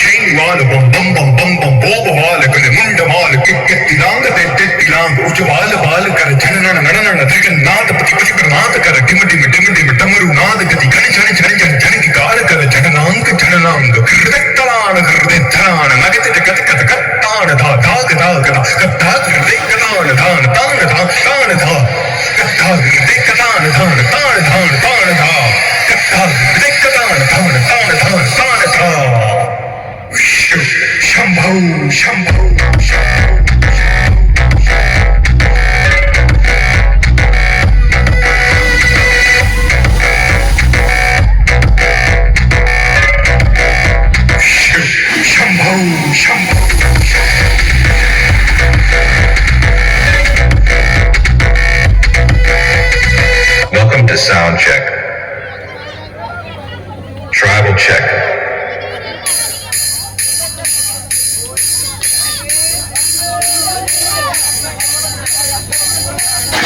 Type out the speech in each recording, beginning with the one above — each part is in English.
chain wall, bum bum bum bum bum, bob wall, kule munda wall, tilang, tilang, uch wall, wall, kar chanana, nanana, trikan naad, pati naad, kar dim, tamaru naad, gati, chani ki kaal, kar chananang, kritalan, nagate kattaan, dha, Shambho, Shambho, Welcome to sound check. Tribal check.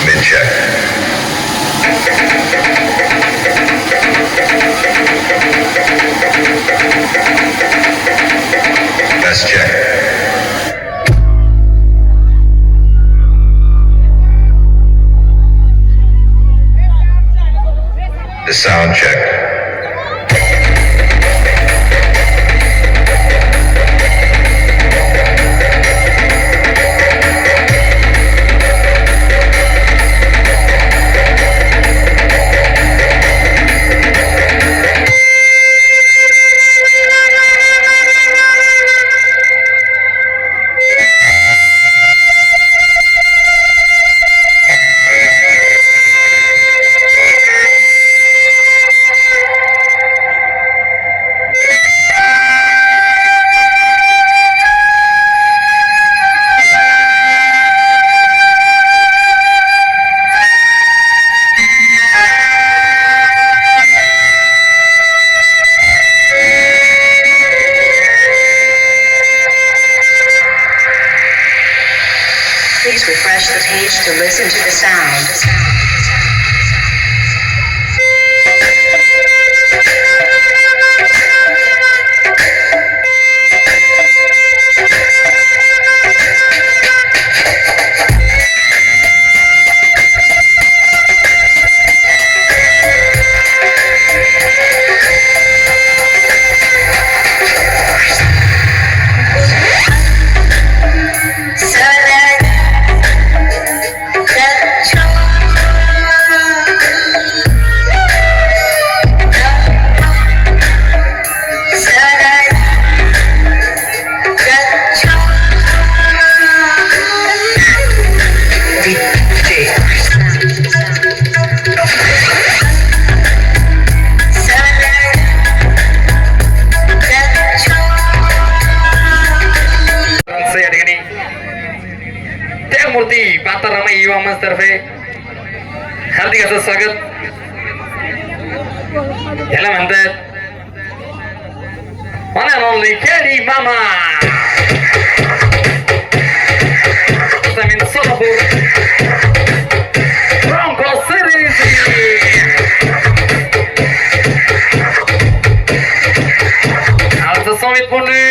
Mid check. Best check. The sound check. Please refresh the page to listen to the sound. मूर्ती पातारामा युवा मंच तर्फे हार्दिक असं स्वागत. याला म्हणतात one and only Kelly Mama. Zamin Solapur Bronco City. Alta Summit Bundy.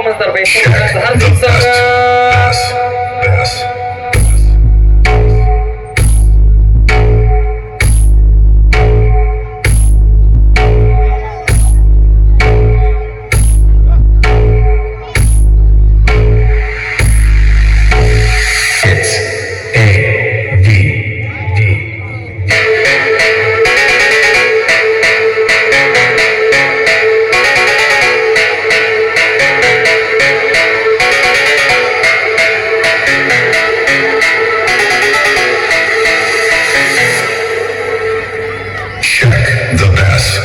performance terbaik Check Sultan the Hardik Saga. best. It's AVD. Check the best.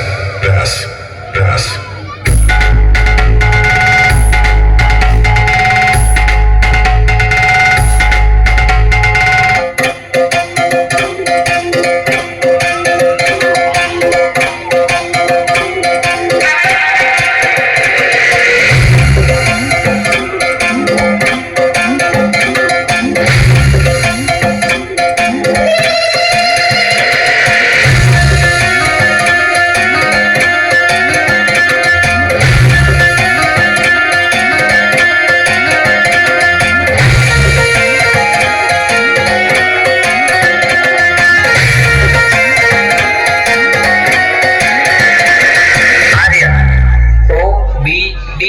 Arya OBD.